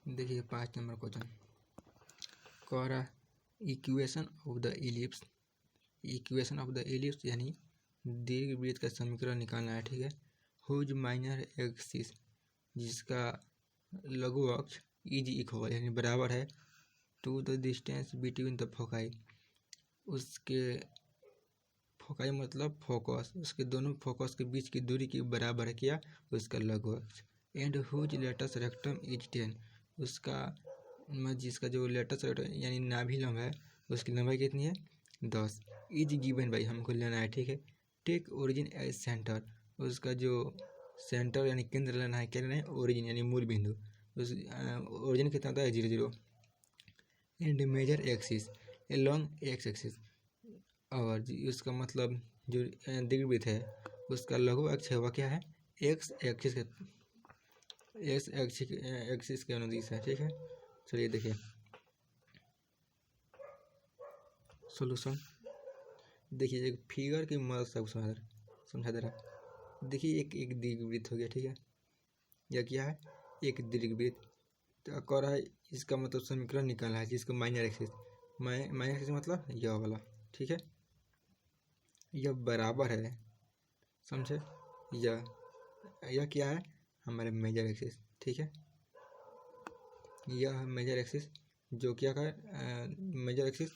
देखिए 5 number question कह रहा equation of the ellipse. Equation of the ellipse यानी दीर्घवृत्त का समीकरण निकालना है, ठीक है। हुज माइनर एक्सिस, जिसका लघु अक्ष इज इक्वल यानी बराबर है to the distance between the foci, उसके फोकाई मतलब फोकस, उसके दोनों फोकस के बीच की दूरी के बराबर है क्या, उसका लघु अक्ष। And whose latus rectum is 10, उसका जिसका जो लेटस रेक्टम यानी नाभि लंब है उसकी लंबाई कितनी है 10। इज गिवन बाई, हमको लेना है, ठीक है। टेक ओरिजिन एज सेंटर, उसका जो सेंटर यानी केंद्र लेना है, क्या लेना है ओरिजिन यानी मूल बिंदु, उस ओरिजिन कितना होता है 0 0। And major axis along x axis, और उसका मतलब जो दीर्घवृत्त है उसका लघु अक्ष है वह क्या है एक्स एक्सिस के अनुदिश है, ठीक है। चलिए देखिए सॉल्यूशन। देखिए एक फिगर की मदद से समझा दे रहा। देखिए एक दीर्घवृत्त हो गया, ठीक है। यह क्या है एक दीर्घवृत्त, तो कह रहा है इसका मतलब समीकरण निकालना है जिसका माइनर एक्सिस मतलब यह वाला, ठीक है। यह बराबर है, समझे, यह क्या है हमारे मेजर एक्सिस, ठीक है। यह मेजर एक्सिस जो क्या है मेजर एक्सिस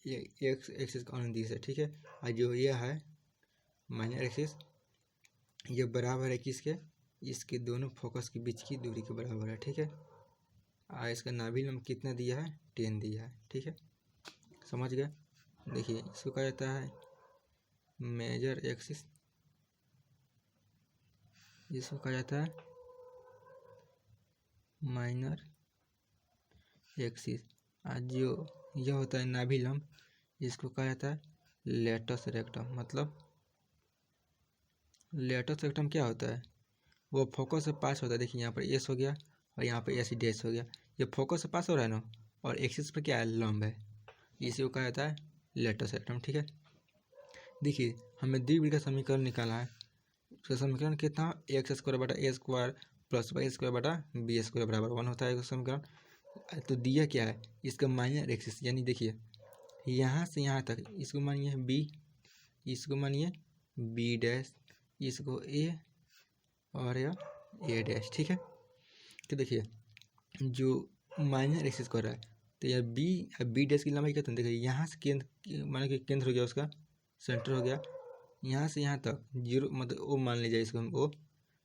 एक्स एक्सिस का अनुदिश है, ठीक है। और जो यह है माइनर एक्सिस यह बराबर है किसके, इसके दोनों फोकस के बीच की दूरी के बराबर है, ठीक है। और इसका नाभि लंब कितना दिया है 10 दिया है, ठीक है। समझ गए। देखिए इसको कहा जाता है मेजर एक्सिस, इसको कहा जाता है माइनर एक्सिस। आज जो यह होता है नाभि लंब, इसको कहा जाता है लेटस रेक्टम। मतलब लेटस रेक्टम क्या होता है, वो फोकस से पास होता है। देखिए यहाँ पर एस हो गया और यहाँ पर एस डैश हो गया, ये फोकस से पास हो रहा है ना, और एक्सिस पर क्या है लंब है, इसी को कहा जाता है लेटस रेक्टम, ठीक है। देखिए हमें द्विवृत्त का समीकरण निकालना है, उसका समीकरण कितना एक्स स्क्वायर बटा A square plus Y square बटा बी स्क्वायर बराबर 1 होता है समीकरण। तो दिया क्या है इसका माइनर एक्सिस, यानी देखिए यहाँ से यहाँ तक इसको मानिए बी, इसको मानिए बी डैश, इसको ए और यह ए डैश, ठीक है। तो देखिए जो माइनर एक्सिस कर रहा है तो यह बी डैश की लंबाई कितना, देखिए यहाँ से केंद्र मान के केंद्र हो गया, उसका सेंटर हो गया, यहाँ से यहाँ तक 0 मतलब ओ मान लीजिए इसको हम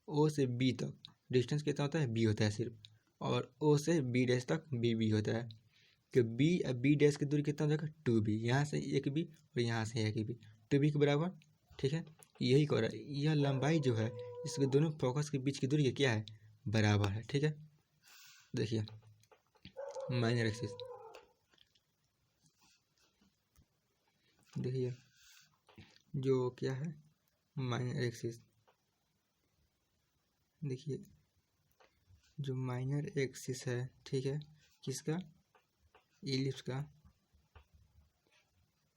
ओ से बी तक डिस्टेंस कितना होता है बी होता है सिर्फ, और ओ से बी डैश तक बी होता है। कि बी डैश की दूरी कितना हो जाएगा 2b, यहाँ से एक बी और यहाँ से एक बी, 2b के बराबर, ठीक है। यही कह रहा है यह लंबाई जो है इसके दोनों फोकस के बीच की दूरी क्या है बराबर है, ठीक है। देखिए माइनर एक्सिस, देखिए जो क्या है माइनर एक्सिस, देखिए जो माइनर एक्सिस है, ठीक है, किसका इलिप्स का,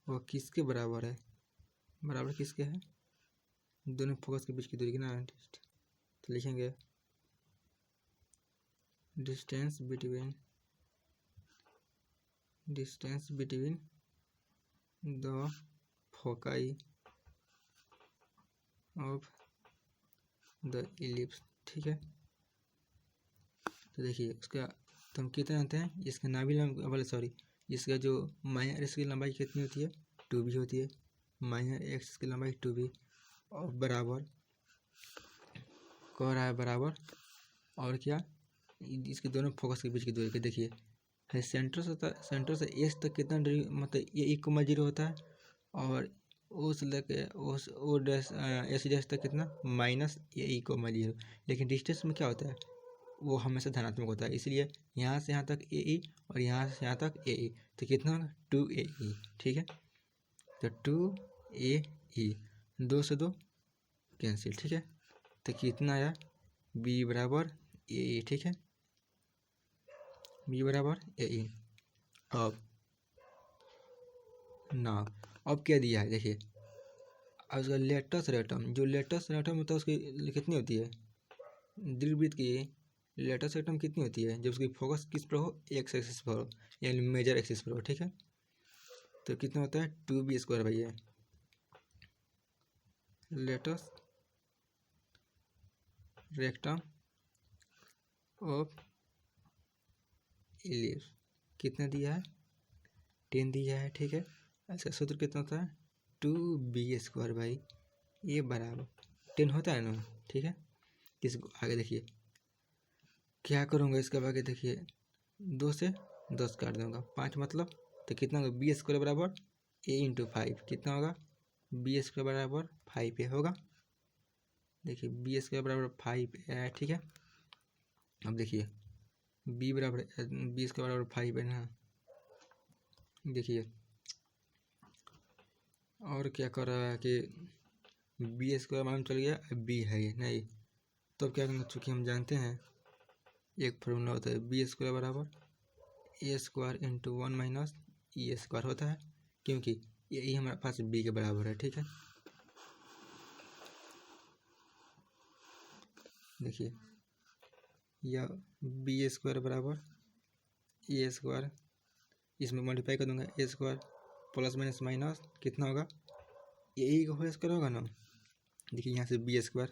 वो किसके बराबर है, बराबर किसके है दोनों फोकस के बीच की दूरी कितना, तो लिखेंगे distance between the foci of the ellipse, ठीक है। तो देखिए उसका तो हम कितने जानते हैं, इसका नाभि लंब वाले सॉरी इसका जो माइनर इसकी लंबाई कितनी होती है 2b होती है, माइनर एक्स की लंबाई 2b, और बराबर कह रहा है बराबर, और क्या इसके दोनों फोकस के बीच की दूरी के देखिए है सेंटर से एस तक कितना दूरी, मतलब ये 1,0 होता है, और उस लेके उस ओ डैश एस डैश तक कितना -1,0, लेकिन डिस्टेंस में क्या होता है वो हमेशा धनात्मक होता है, इसलिए यहाँ से यहाँ तक ए और यहाँ से यहाँ तक ए, तो कितना होगा 2ae, ठीक है। तो 2ae 2 से 2 कैंसिल, ठीक है। तो कितना आया b बराबर ए, ठीक है, b बराबर ए। अब क्या दिया है देखिए, अब उसका लेटस रेक्टम, जो लेटस रेक्टम होता है उसकी कितनी होती है दीर्घवृत्त की लेटेस्ट रेक्टम कितनी होती है? जब उसकी फोकस किस पर हो? एक्स एक्सिस पर हो, यानी मेजर एक्सिस पर हो। ठीक है, तो कितना होता है? 2b² भाई है लेटेस्ट रेक्टम ऑफ इलिप्स। कितना दिया है? 10 दिया है। ठीक है, इसका सूत्र कितना होता है? 2b² भाई, ये बराबर 10 होता है ना। ठीक है, इसको आगे देखिए क्या करूँगा, इसका आगे देखिए 2 से 10 काट दूंगा, 5 मतलब, तो कितना होगा? b² बराबर a×5 कितना होगा? b² बराबर 5a होगा। देखिए b² बराबर 5a है। ठीक है, अब देखिए b² बराबर 5 है ना। देखिए और क्या कर रहा है कि b² मालूम चल गया, b है ये नहीं, तो क्या करना, चूँकि हम जानते हैं एक फॉर्मूला होता है b² बराबर a² × 1 - e² होता है, क्योंकि यही हमारे पास b के बराबर है। ठीक है, देखिए यह b² बराबर a², इसमें मल्टीप्लाई कर दूंगा, a² प्लस माइनस माइनस कितना होगा? यही का होल स्क्वायर होगा ना। देखिए यहाँ से b²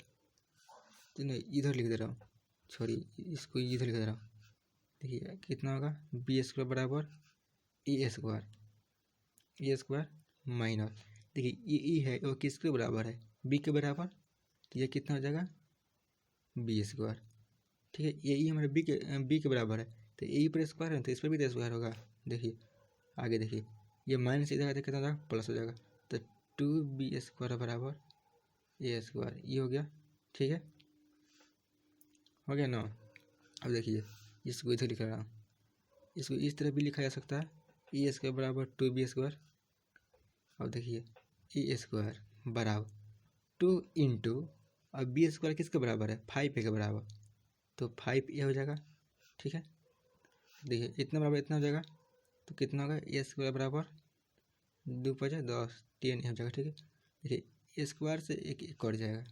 तो नहीं, इधर लिख दे रहा हूँ, छोड़िए इसको इधर लिख दे रहा हूँ। देखिए कितना होगा? b² बराबर a² माइनस, देखिए ये ई है वो किसके बराबर है? b के बराबर, तो ये कितना हो जाएगा? b²। ठीक है, ये ई हमारे b के बराबर है, तो ए पर स्क्वायर है तो इस पर भी तो स्क्वायर होगा। देखिए आगे देखिए, ये माइनस इधर आते कितना हो जाएगा? प्लस हो जाएगा, तो 2b² बराबर a², ये हो गया। ठीक है, हो गया ना। अब देखिए इसको इधर लिख रहा हूँ, इसको इस तरह भी लिखा जा सकता है, a² बराबर 2b²। अब देखिए a² बराबर 2 इंटू, अब b² किसके बराबर है? 5a के बराबर, तो 5a हो जाएगा। ठीक है, देखिए इतना बराबर इतना हो जाएगा, तो कितना होगा? a² बराबर 2 × 5 = 10, 10 हो जाएगा। ठीक है, देखिए a² से एक कट जाएगा।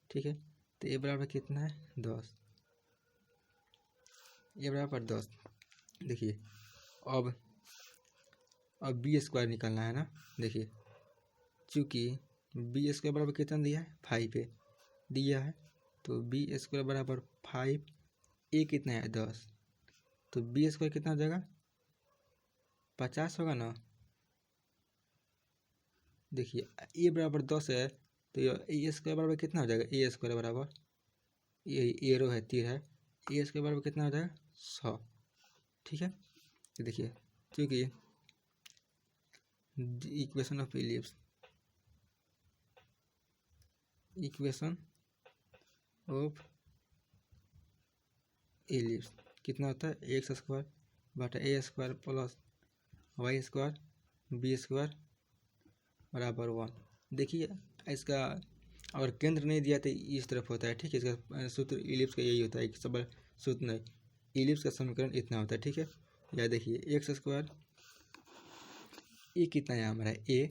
ठीक है, तो a बराबर कितना है? 10, a बराबर 10। देखिए अब b² निकालना है ना। देखिए चूँकि b² बराबर कितना दिया है? 5a दिया है, तो b² बराबर 5, a कितना है? 10, तो b² कितना हो जाएगा? 50 होगा ना। देखिए a बराबर 10 है, तो ये a² बराबर कितना हो जाएगा? a² बराबर, ये एरो है, तीर है, a² बराबर कितना हो जाएगा? 100। ठीक है, तो देखिए क्योंकि equation of ellipse, equation of ellipse कितना होता है? x² बटा a² प्लस y² b² बराबर 1। देखिए इसका और केंद्र नहीं दिया तो इस तरफ होता है। ठीक है, इसका सूत्र इलिप्स का यही होता है, सब सूत्र नहीं, इलिप्स का समीकरण इतना होता है। ठीक है, या देखिए x², ए कितना है हमारा? a²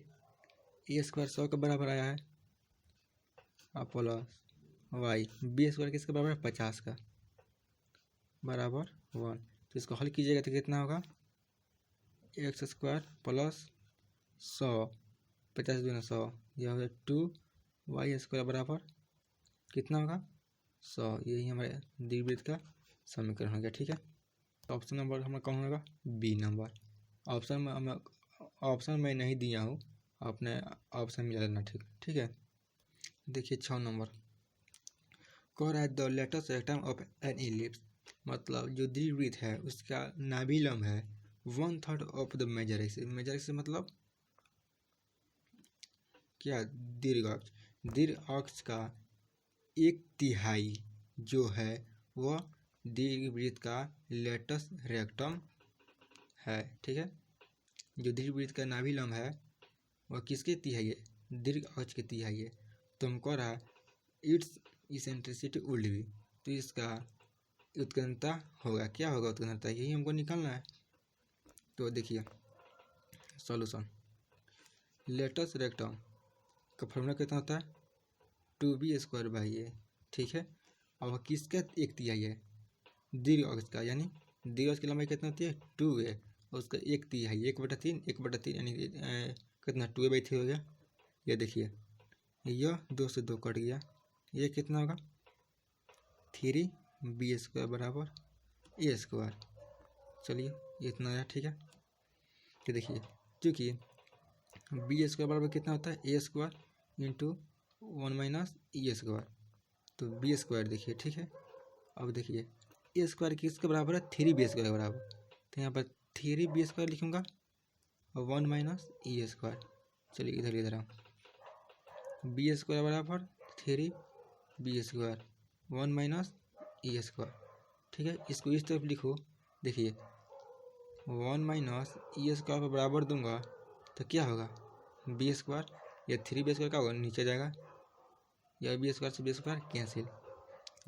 100 के बराबर आया है, और प्लस y b² किसके बराबर है? 50 का, बराबर 1। तो इसको हल कीजिएगा तो कितना होगा? x² प्लस 100, 50 × 100, यह हो गया 2y² बराबर कितना होगा? 100। यही हमारे द्विवृत्त का समीकरण हो गया। ठीक है, तो ऑप्शन नंबर हमारा कौन होगा? B number. ऑप्शन मैं नहीं दिया हूँ, आपने ऑप्शन मिला लेना। ठीक है, देखिए 6 नंबर कह रहा है the latus rectum of an ellipse, मतलब जो द्विवृत्त है उसका नाभि लंब है 1/3 of the major axis. Major axis मतलब क्या? दीर्घ अक्ष। दीर्घ अक्ष का 1/3 जो है वह दीर्घवृत्त का लेटेस्ट रेक्टम है। ठीक है, जो दीर्घवृत्त का नाभि लंब है वह किसके तिहाई है? दीर्घ अक्ष के तिहाई है। तो हमको रहा इट्स इसेंट्रिसिटी वुड बी, तो इसका उत्कीर्णता होगा, क्या होगा उत्कीर्णता? यही हमको निकालना है। तो देखिए सॉल्यूशन, लेटेस्ट रेक्टम का फॉर्मूला कितना होता है? 2b² a। ठीक है, अब किसका 1/3 है? दीर्घ अक्ष का, यानी दीर्घ अक्ष की लंबाई कितना होती है 2a, और उसका 1/3 1/3 1/3 यानी कितना 2a/3 हो गया। ये देखिए यह 2 से 2 कट गया, ये कितना होगा 3b² बराबर a²। चलिए ये इतना आया, ठीक है। तो देखिए क्योंकि b² बराबर कितना होता है a² इंटू 1 - e², तो b² देखिए, ठीक है। अब देखिए a² किसके बराबर है 3b² के बराबर, तो यहाँ पर 3b² लिखूँगा और 1 - e²। चलिए इधर आओ, b² बराबर 3b² 1 - e², ठीक है। इसको इस तरफ लिखो, देखिए 1 - e² पर बराबर दूंगा तो क्या होगा b², या 3b² का होगा नीचे जाएगा, या b² से b² कैंसिल,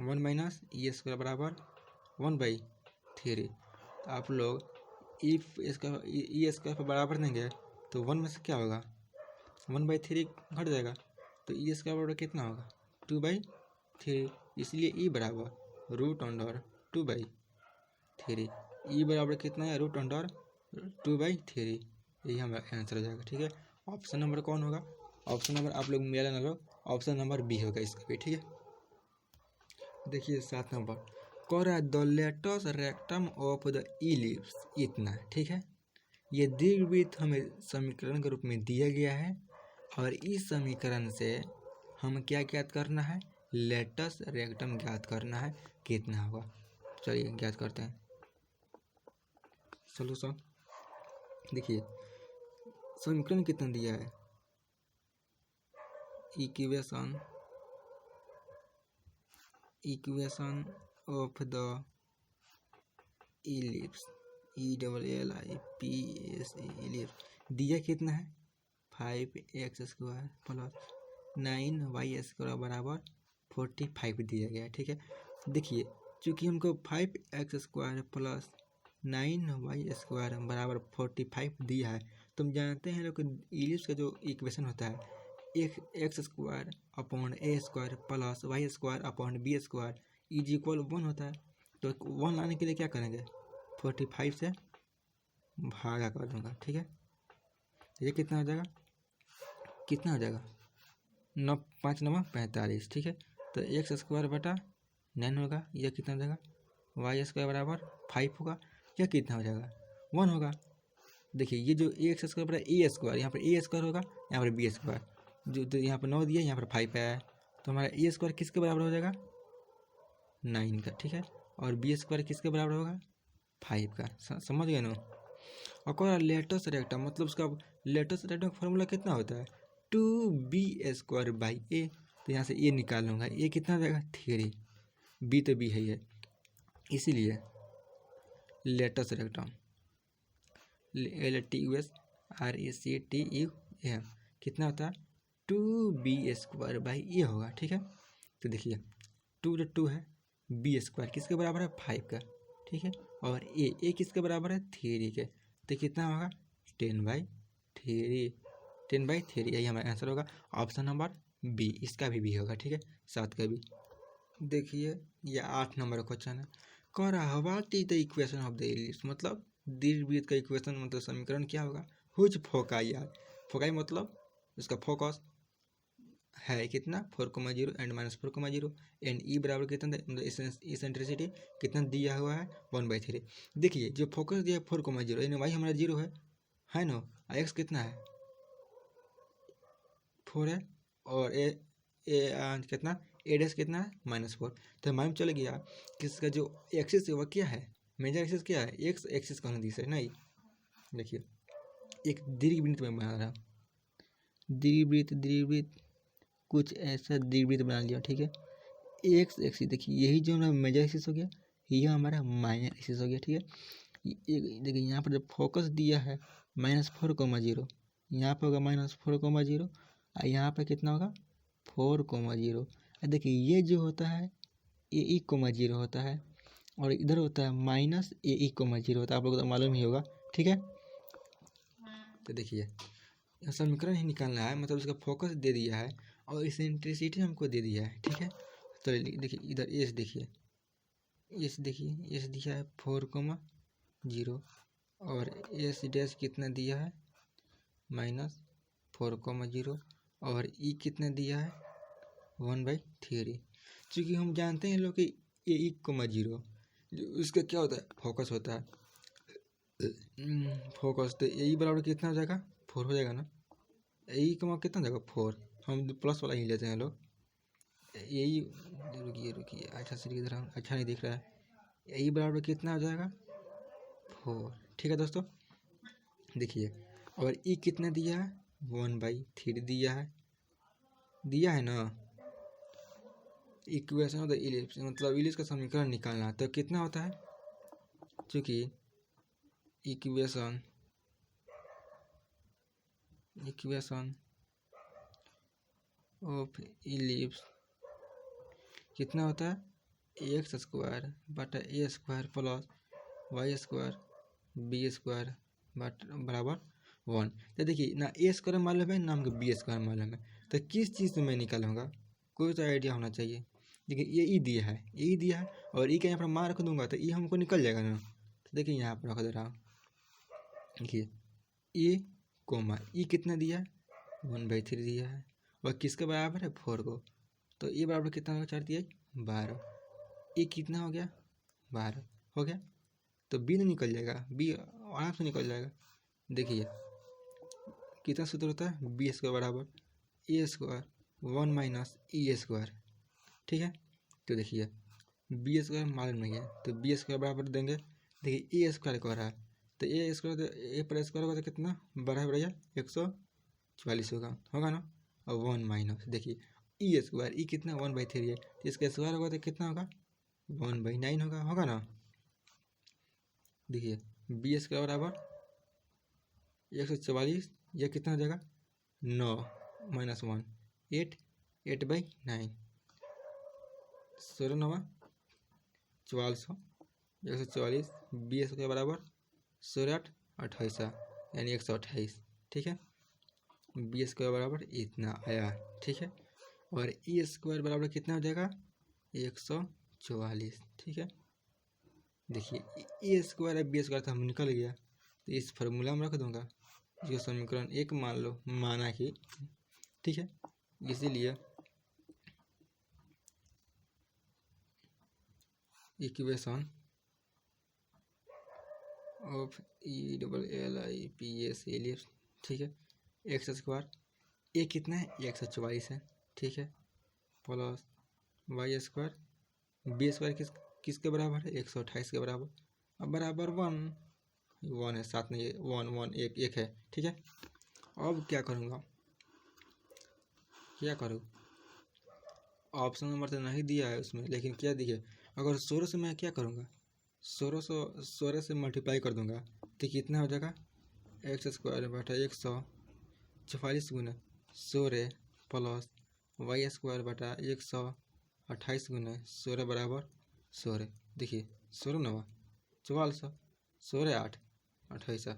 1 - e² बराबर 1/3। आप लोग इफ e² पर बराबर देंगे तो 1 में से क्या होगा 1/3 घट जाएगा, तो e² बराबर कितना होगा 2/3, इसलिए e बराबर √2/3। ई बराबर कितना है √2/3, यही हमारा आंसर हो जाएगा, ठीक है। ऑप्शन नंबर कौन होगा, ऑप्शन नंबर आप लोग मिला ना लो, ऑप्शन नंबर बी होगा इसका भी, ठीक है। देखिए 7 नंबर, कौरा the latus rectum of the ellipse इतना, ठीक है। ये दीर्घवृत्त हमें समीकरण के रूप में दिया गया है, और इस समीकरण से हम क्या ज्ञात करना है, लेटस रेक्टम ज्ञात करना है, कितना होगा। चलिए ज्ञात करते हैं। सोल्यूशन देखिए समीकरण कितना दिया है, equation of the ellipse ELLIPS ellipse दिया कितना है 5x² प्लस 9y² बराबर 45 दिया गया है, ठीक है। देखिए चूँकि हमको 5x² प्लस 9y² बराबर 45 दिया है, तो हम जानते हैं लोग इलिप्स का जो इक्वेशन होता है x² upon a² plus y² upon b² is equal 1 होता है। तो 1 लाने के लिए क्या करेंगे 45 से भागा कर दूंगा, ठीक है। ये कितना हो जाएगा 5 9 45, ठीक है। तो x² बटा 9 होगा, यह कितना हो जाएगा y² बराबर 5 होगा, यह कितना हो जाएगा 1 होगा। देखिए ये जो x² बराबर a², यहाँ पर a² होगा, यहाँ पर b², जो यहाँ पर 9 दिया यहाँ पर 5 आया है, तो हमारा a² किसके बराबर हो जाएगा 9 का, ठीक है। और b² किसके बराबर होगा 5 का, समझ गए ना। और लेटस रेक्टम मतलब उसका लेटस रेक्टम का फॉर्मूला कितना होता है 2b²/a, तो यहाँ से a निकाल लूँगा, a कितना हो जाएगा 3, b तो b है ही है, इसीलिए लेटस रेक्टम LTUSRECTUM कितना होता है 2b²/a होगा, ठीक है। तो देखिए 2 जो 2 है, b² किसके बराबर है 5 का, ठीक है। और a किसके बराबर है 3 के, तो कितना होगा 10/3, यही हमारा आंसर होगा। ऑप्शन नंबर बी, इसका भी होगा, ठीक है, 7 का भी। देखिए ये 8 नंबर क्वेश्चन है, कह रहा what is the equation of the ellipse, मतलब दीर्घवृत्त का इक्वेशन मतलब समीकरण क्या होगा। हुज फोकाई, यार फोकाई मतलब उसका फोकस है कितना 4,0 एंड -4,0 एंड ई बराबर कितना मतलब इसेंट्रिसिटी कितना दिया हुआ है 1/3। देखिए जो फोकस दिया है 4,0 यानी वाई हमारा 0 है ना, एक्स कितना है 4 है, और ए कितना a' कितना है -4, तो मालूम चल गया कि इसका जो एक्सिस है वह क्या है, मेजर एक्सिस क्या है एक्स एक्सिस कहना दिस है नहीं। देखिए एक दीर्घवृत्त में बना रहा, दीर्घवृत्त कुछ ऐसा दीर्घवृत्त बना लिया, ठीक है। एक्स एक्सिस देखिए यही जो हमारा मेजर एक्सिस हो गया, यह हमारा माइनर एक्सिस हो गया, ठीक है। देखिए यहाँ पर जब फोकस दिया है -4,0, यहाँ पर होगा -4,0 और यहाँ पर कितना होगा 4,0। देखिए ये जो होता है AE,0 होता है, और इधर होता है -AE,0 होता है, आप लोगों को तो मालूम ही होगा, ठीक है। तो देखिए समीकरण ही निकालना है, मतलब इसका फोकस दे दिया है और इसेंट्रिसिटी हमको दे दिया है, ठीक है। तो देखिए इधर एस देखिए एस देखिए, एस दिया है 4,0 और एस डैश कितना दिया है -4,0 और ई कितना दिया है 1/3। चूँकि हम जानते हैं लोग कि ये E,0 उसका क्या होता है, फोकस होता है। फोकस तो यही बराबर कितना हो जाएगा 4 हो जाएगा ना। यही कितना हो जाएगा 4, हम प्लस वाला ही लेते हैं लोग। यही रुकिए अच्छा से दिख रहा हूँ, अच्छा नहीं दिख रहा है। यही बराबर कितना हो जाएगा 4। ठीक है दोस्तों, देखिए और ई कितना दिया है 1/3 दिया है ना। इक्वेशन ऑफ द इलिप्स मतलब इलिप्स का समीकरण निकालना, तो कितना होता है, चूँकि इक्वेशन ऑफ इलिप्स कितना होता है x² बटा a² प्लस y² b² बराबर 1। तो देखिए ना a² मालूम है ना हमको b² मालूम है, तो किस चीज़ से मैं निकालूंगा, कोई तो आइडिया होना चाहिए। देखिए ये ई दिया है और ई का यहाँ पर मान रख दूंगा तो ई हमको निकल जाएगा ना। तो देखिए यहाँ पर रख दे रहा हूँ, देखिए ए कोमा ई कितना दिया है 1/3 दिया है और किसके बराबर है 4 को। तो ए बराबर कितना होगा 4 दिया 12, ए कितना हो गया 12 हो गया। तो बी नहीं निकल जाएगा, बी आराम से निकल जाएगा। देखिए कितना सूत्र होता है b² बराबर a² 1 - e²। ठीक है, तो देखिए b² मालूम नहीं है तो b² बराबर देंगे। देखिए a² कह रहा है तो a पर स्क्वायर होगा तो कितना बड़ा भैया 144 होगा ना। और 1 - देखिए e² ई कितना 1/3 है तो इसका स्क्वायर होगा तो कितना होगा 1/9 होगा ना। देखिए b² बराबर 144, यह कितना हो जाएगा 9 - 1 8 8/9 16 9 44 144 b² बराबर 16 8 28 यानी 128। ठीक है, b² बराबर इतना आया। ठीक है, और e² बराबर कितना हो जाएगा 144। ठीक है, देखिए a² और b² तो हम निकल गया, तो इस फार्मूला में रख दूंगा जो समीकरण 1 मान लो, माना कि ठीक है, इसीलिए इक्वेशन ऑफ ELLIPS इलिप्स। ठीक है, x² ए कितना है 144 है। ठीक है, प्लस y² b² किसके बराबर है 128 के बराबर, अब बराबर 1 है, साथ में ये 1 1 1 है। ठीक है, अब क्या करूँगा, क्या करूँ, ऑप्शन नंबर तो नहीं दिया है उसमें, लेकिन क्या दिखे अगर 16 से मैं क्या करूँगा 16 से मल्टीप्लाई कर दूंगा तो कितना हो जाएगा x² बटा 144 गुना 16 प्लस y² बटा 128 गुना 16 बराबर 16। देखिए 16 9 44 16 8 28,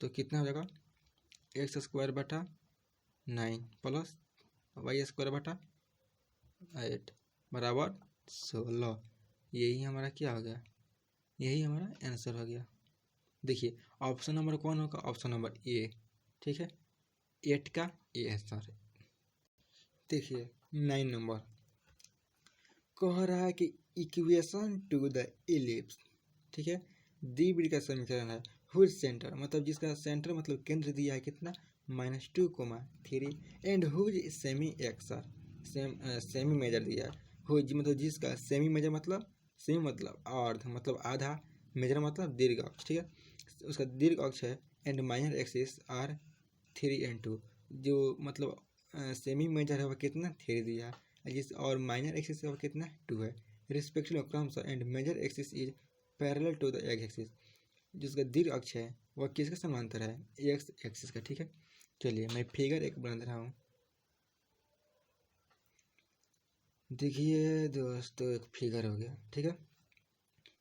तो कितना हो जाएगा x² बटा 9 प्लस y² बटा 8 बराबर 16। यही हमारा क्या हो गया, यही हमारा आंसर हो गया। देखिए ऑप्शन नंबर कौन होगा, ऑप्शन नंबर ए। ठीक है, 8 का ए आंसर है। देखिए 9 नंबर कह रहा है कि इक्वेशन टू द इलिप्स। ठीक है, द्विवृत्त का समीकरण है हुज सेंटर मतलब जिसका सेंटर मतलब केंद्र दिया है कितना -2,3 and whose semi axis semi major दिया है। हुज मतलब जिसका सेमी मेजर मतलब सेमी मतलब अर्ध मतलब आधा, मेजर मतलब दीर्घ अक्ष। ठीक है, उसका दीर्घ अक्ष है and minor axis are 3 and 2, जो मतलब सेमी मेजर है वह कितना 3 दिया है जिस और माइनर एक्सिस है वह कितना 2 है रिस्पेक्टिव क्रमश and major axis is parallel to the axis, जिसका दीर्घ अक्ष है वह किसका समांतर है एक्स एक्सिस का। ठीक है, चलिए मैं फिगर एक बना रहा हूँ। देखिए दोस्तों एक फिगर हो गया। ठीक है,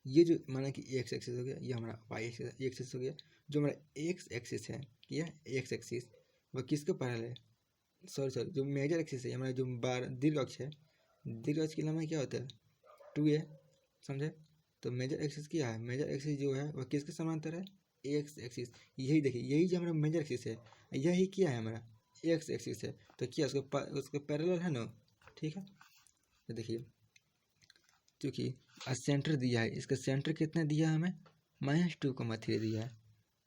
ये जो माना कि एक्स एक्सिस हो गया, ये हमारा वाई एक्सिस हो गया। जो हमारा एक्स एक्सिस है ये एक्स एक्सिस वह किसके पैरेलल है, सॉरी जो मेजर एक्सिस है हमारा जो दीर्घ अक्ष है, दीर्घ अक्ष की लंबाई क्या होता है 2a समझे। तो मेजर एक्सिस क्या है, मेजर एक्सिस जो है वह किसके समांतर है, एक्स एक्सिस। यही देखिए, यही जो हमारा मेजर एक्सिस है, यही क्या है हमारा एक्स एक्सिस है, तो क्या उसको पैरेलल है ना, ठीक है। तो देखिए क्योंकि सेंटर दिया है, इसका सेंटर कितना दिया है हमें, -2,3 दिया है,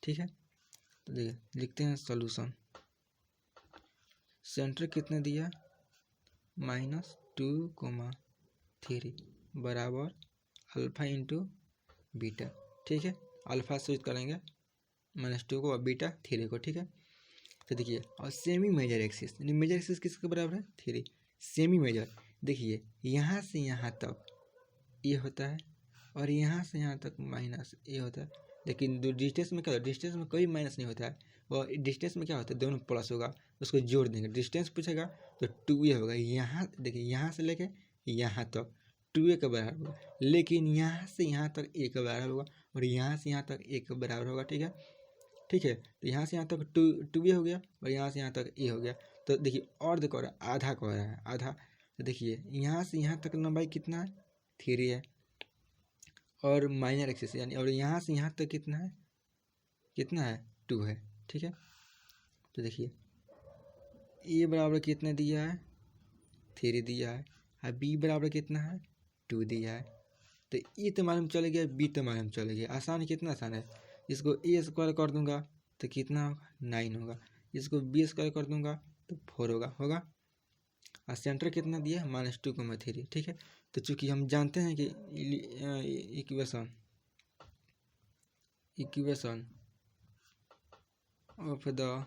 ठीक है। तो देखिए लिखते हैं सॉल्यूशन, सेंटर कितना दिया, -2,3 बराबर अल्फा इंटू बीटा, ठीक है। अल्फा से यूज करेंगे -2 को और बीटा 3 को, ठीक है। तो देखिए और सेमी मेजर एक्सिस, यानी मेजर एक्सिस किसके बराबर है, 3। सेमी मेजर देखिए यहाँ से यहाँ तक ये होता है और यहाँ से यहाँ तक माइनस ये होता है, लेकिन डिस्टेंस में क्या होता है, डिस्टेंस में कोई माइनस नहीं होता है, और डिस्टेंस में क्या होता है, दोनों प्लस होगा, उसको जोड़ देंगे, डिस्टेंस पूछेगा तो 2a होगा। यहाँ देखिए यहाँ से लेके यहाँ तक 2a के बराबर होगा, लेकिन यहाँ से यहाँ तक a के बराबर होगा और यहाँ से यहाँ तक a के बराबर होगा, ठीक है। ठीक है, तो यहाँ से यहाँ तक 2a हो गया और यहाँ से यहाँ तक a हो गया। तो देखिए और देखो आधा कह रहा है, आधा। तो देखिए यहाँ से यहाँ तक लंबाई कितना है, 3 है, और माइनर एक्सिस यानी, और यहाँ से यहाँ तक कितना है 2 है, ठीक है। तो देखिए ए बराबर कितना दिया है, 3 दिया है, और बी बराबर कितना है, 2 दिया है। तो ए तो मालूम चल गया, बी तो मालूम चल गया, आसान, कितना आसान है। इसको ए स्क्वायर कर दूंगा तो कितना होगा, 9 होगा, इसको बी स्क्वायर कर दूंगा तो 4 होगा। और सेंटर कितना दिया है, -2,3, ठीक है। तो चूंकि हम जानते हैं कि equation of the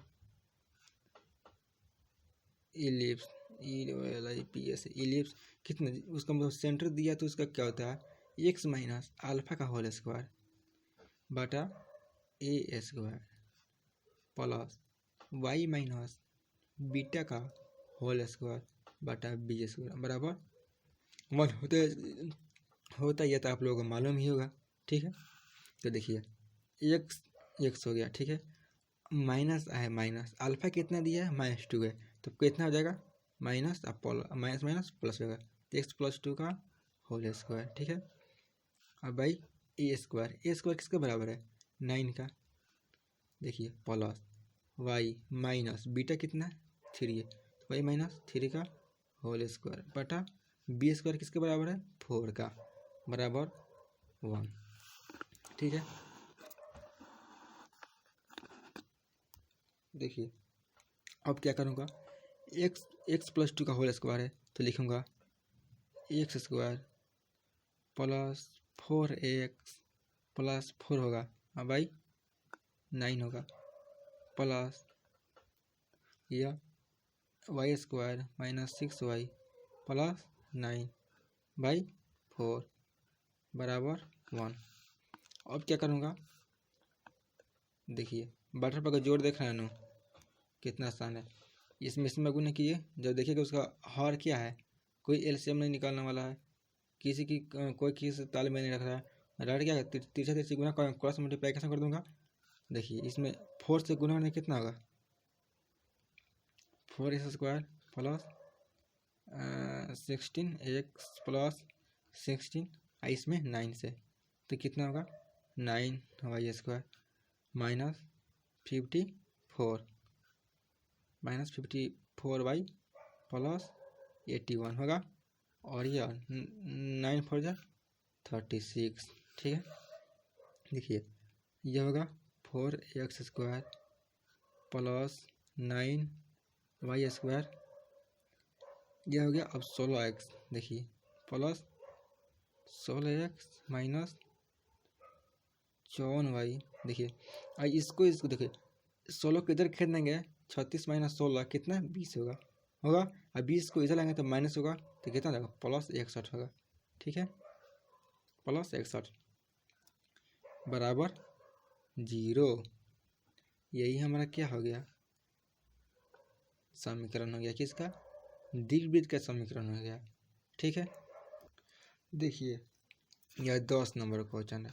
ellipse, ellipse कितना, उसका मतलब सेंटर दिया तो उसका क्या होता है, x माइनस अल्फा का होल स्क्वायर बटा a square plus y minus beta का होल स्क्वायर बटा b स्क्वायर बराबर 1 होता है, तो आप लोगों को मालूम ही होगा, ठीक है। तो देखिए x हो गया, ठीक है, माइनस है, माइनस अल्फा कितना दिया है, -2 है, तो कितना हो जाएगा, माइनस माइनस प्लस होगा, तो x + 2 का होल स्क्वायर, ठीक है। अब भाई ए स्क्वायर किसके बराबर है, 9 का। देखिए प्लस y माइनस बीटा कितना है, 3 है, तो y -3 का होल स्क्वायर बटा बी स्क्वायर किसके बराबर है, 4 का बराबर 1, ठीक है। देखिए अब क्या करूँगा, x + 2 का होल स्क्वायर है तो लिखूँगा x square plus 4x plus 4 होगा, हाँ भाई 9 होगा, प्लस या y स्क्वायर -6y प्लस 9/4 बराबर 1। अब क्या करूँगा, देखिए बटर पर का जोड़ देख रहे हैं ना, कितना आसान है। इसमें गुणा कीजिए, जब देखिएगा उसका हर क्या है, कोई एलसीएम नहीं निकालने वाला है, कोई किसी ताल में नहीं रख रहा है, डायरेक्ट क्या है, तिरछा तिरछी गुना क्रॉस मल्टीप्लिकेशन कर दूंगा। देखिए इसमें 4 से गुना करने कितना होगा, 4x square plus 16x plus 16, इसमें 9 से, तो कितना होगा 9y स्क्वायर -54y प्लस 81 होगा, और यह 9 4 जा 36, ठीक है। देखिए यह होगा 4x square plus 9y square, यह हो गया अब 16x, देखिए प्लस 16x माइनस 54y, देखिए आई इसको देखिए 16 को इधर खेल देंगे, 36 माइनस 16 कितना 20 होगा, अब 20 को इधर लाएंगे तो माइनस होगा, तो कितना होगा +61 होगा, ठीक है, +61 बराबर 0। यही हमारा क्या हो गया, समीकरण हो गया, किसका, दीर्घवृत्त का समीकरण हो गया, ठीक है। देखिए यह 10 नंबर क्वेश्चन है,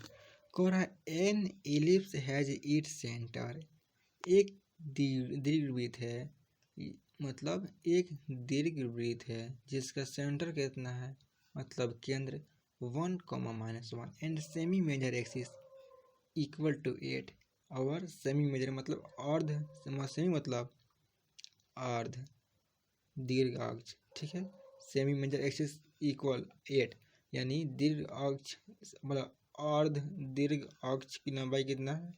कह रहा है N ellipse has its centre, एक दीर्घवृत्त है, मतलब एक दीर्घवृत्त है जिसका सेंटर कितना है, मतलब केंद्र 1, and semi major axis equal to 8 और सेमी मेजर मतलब अर्ध, सेमी मतलब अर्ध दीर्घ अक्ष, ठीक है। सेमी मेजर एक्सिस इक्वल 8 यानी दीर्घ अक्ष मतलब अर्ध दीर्घ अक्ष की लंबाई कितना है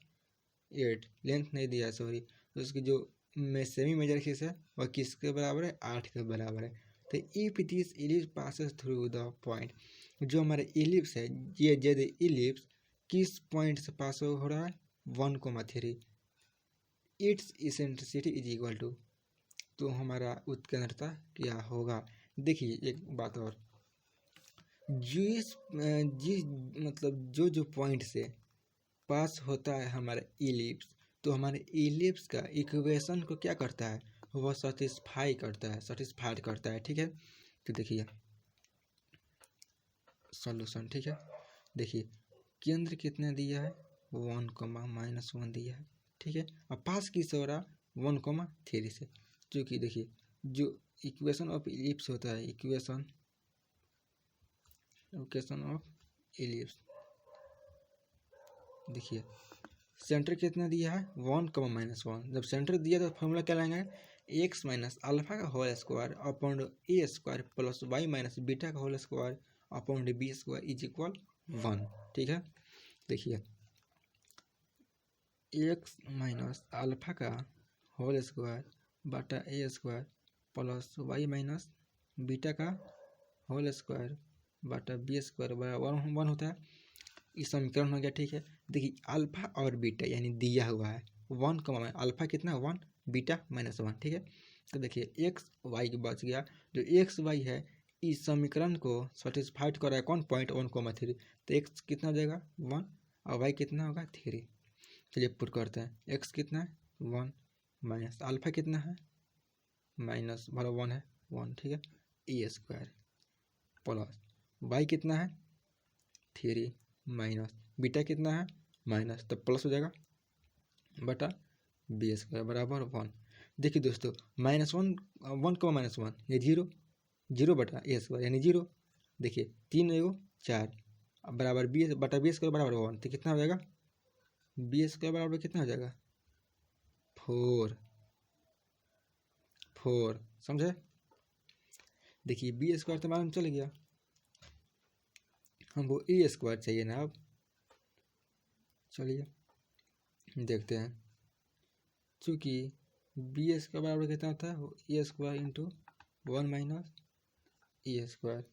8, लेंथ नहीं दिया सॉरी, तो उसकी जो सेमी मेजर एक्सिस है वह किसके बराबर है 8 के बराबर है। तो if this ellipse passes through the point, जो हमारा इलिप्स है ये यदि इलिप्स किस पॉइंट से पास हो रहा है 1,3, its eccentricity is equal to, तो हमारा उत्केंद्रता क्या होगा। देखिए एक बात और, जिस मतलब जो पॉइंट से पास होता है हमारा इलिप्स, तो हमारे इलिप्स का इक्वेशन को क्या करता है वह सेटिस्फाइड करता है, ठीक है। तो देखिए सॉल्यूशन, ठीक है। देखिए केंद्र कितना दिया है 1,-1 दिया है, ठीक है। अब पास किससे हो रहा 1,3 से, क्योंकि देखिए जो इक्वेशन ऑफ इलिप्स होता है, इक्वेशन ऑफ इलिप्स, देखिए सेंटर कितना दिया है 1,-1, जब सेंटर दिया तो फॉर्मूला क्या लाएंगे x माइनस अल्फा का whole square upon A square plus y minus beta का whole square upon B square is equal 1, ठीक है। देखिए x माइनस अल्फा का होल स्क्वायर बटा A square plus y minus beta का होल स्क्वायर बटा B square बराबर 1 होता है। इस समीकरण हो गया, ठीक है। देखिए अल्फा और बीटा यानी दिया हुआ है 1, अल्फा कितना 1, बीटा -1, ठीक है। तो देखिए एक्स वाई बच गया, जो एक्स वाई है इस समीकरण को सेटिस्फाइड कर रहा है कौन पॉइंट 1,3, तो एक्स कितना हो जाएगा 1 और वाई कितना होगा 3। चलिए पुट करते हैं, एक्स कितना है 1 माइनस अल्फा कितना है माइनस भरा 1 है 1, ठीक है, ए स्क्वायर प्लस वाई कितना है 3 माइनस बीटा कितना है माइनस, तो प्लस हो जाएगा बटा बी स्क्वायर बराबर 1। देखिए दोस्तों -1 ये 0 बटा ए स्क्वायर यानी 0, देखिए 3 एगो 4 बराबर बी बटा बी स्क्वायर बराबर 1, तो कितना हो जाएगा बी स्क्वायर बराबर कितना हो जाएगा 4, समझे। देखिए बी स्क्वायर तो मालूम चल गया, हमको ए स्क्वायर चाहिए ना। अब चलिए देखते हैं, चूँकि बी स्क्वायर बराबर कितना होता है A square into 1 minus A square.